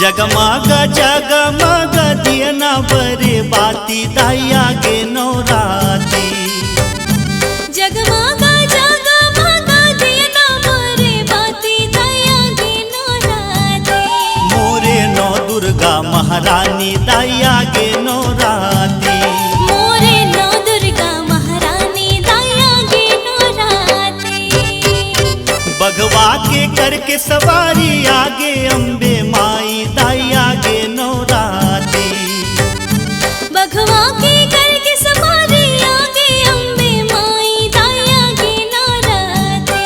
जगमग जगमग दियना बरे बाती दाया गे नौराती। जगमग जगमग दियना बरे बाती दाया गे नौराती। मोरे नौ दुर्गा महारानी दाया गे नौराती। मोरे नौ दुर्गा महारानी दाया गे नौराती। बघवा के करके सवारी आगे अम्बे माई दाया गे नौराती। बघवा के करके सवारी आगे अम्बे माई दाया गे नौराती।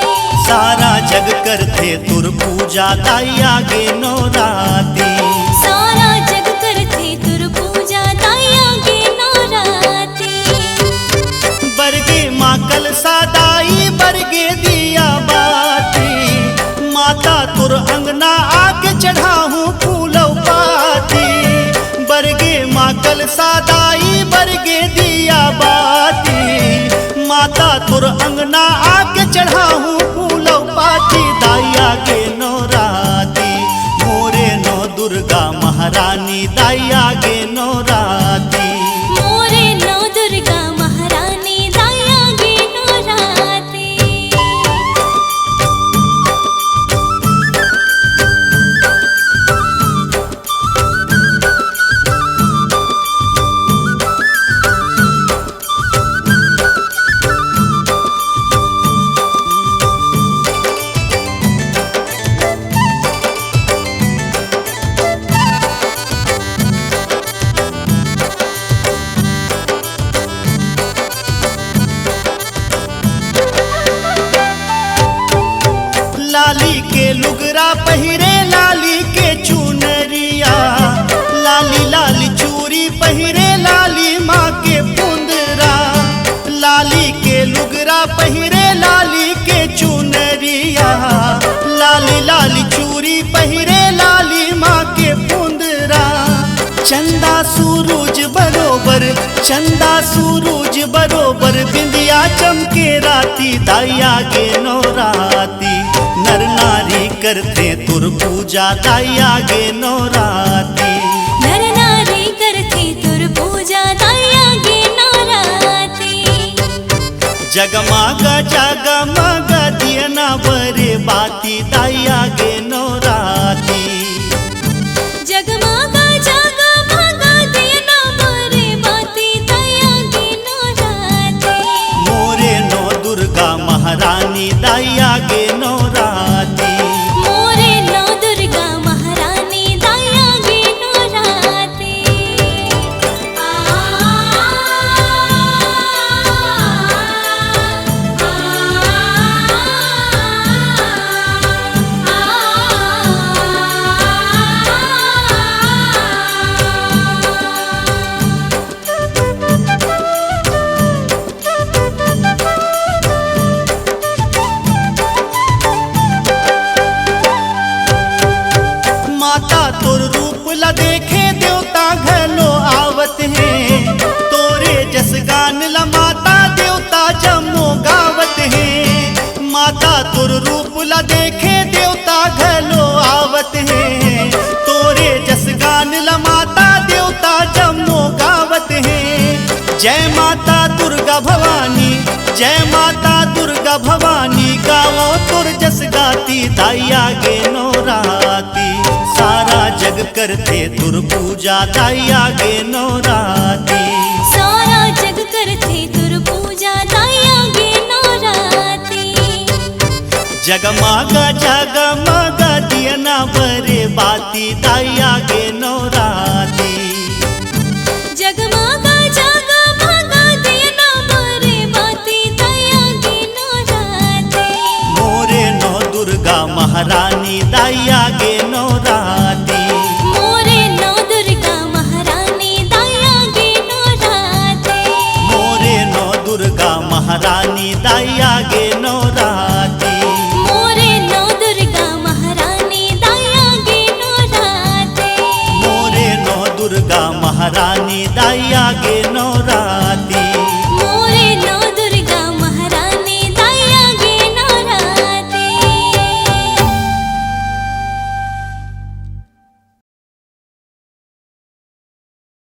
सारा जग करते तुर पूजा दाया गे नौराती। सारा जग करते तुर पूजा दाया गे नौराती। बरगे माँ कलसा दाई बरगे दिया बाती। माता तुर अंगना आके चढ़ाहूँ फूलों पाती। बरगे माँ कलसा दाई बरगे दिया बाती। माता तुर अंगना आके चढ़ाहूँ फूलों पाती दाया गे नौराती। मोरे नौ दुर्गा महारानी दाया गे नौराती। मोरे नौ दुर्गा महारानी दाया गे नौराती। लाली के लुगरा पहिरे लाली के चुनरिया। लाली लाली चूड़ी पहिरे लाली माँ के पुंदरा। लाली के लुगरा पहिरे लाली के चुनरिया। लाली लाली चूड़ी पहिरे लाली माँ के पुंदरा। चंदा सूरज बरोबर चंदा सूरज बरोबर बिंदिया चमके राती दाया गे नौराती। नर नारी करते तुर पूजा दाया गे नौराती। नर नारी करते तुर पूजा दाया गे नौराती। जगमग जगमग दियना बरे बाती दाया गे नौराती। जगमग जगमग दियना बरे बाती दाया गे नौराती। मोरे नौ दुर्गा महारानी दाया गे नौराती। मोरे नौ दुर्गा महारानी दाया गे नौराती। माता तुर रूप ला देखे देवता घलो आवत हैं। तोरे जस गान ला माता देवता जमो गावत हैं। माता तुर रूप ला देखे देवता घलो आवत हैं। तोरे जस गान ला माता देवता जमो गावत हैं। जय माता दुर्गा भवानी जय माता दुर्गा भवानी गावो तुर जस गाती दाया गे नौराती। सारा जग करते तुर पूजा दाया गे नौराती। सारा जग करते तुर पूजा दाया गे नौराती। जगमग जगमग दियना बरे बाती दाया गे नौराती। जगमग जगमग दियना बरे बाती दाया गे नौराती। मोरे नौ दुर्गा महारानी दाया गे नौराती। मोरे नौ दुर्गा महारानी दाया गे नौराती। मोरे नौ दुर्गा महारानी दाया गे नौराती। मोरे नौ दुर्गा महारानी दाया गे नौराती। मोरे नौ दुर्गा महारानी दाया गे नौराती।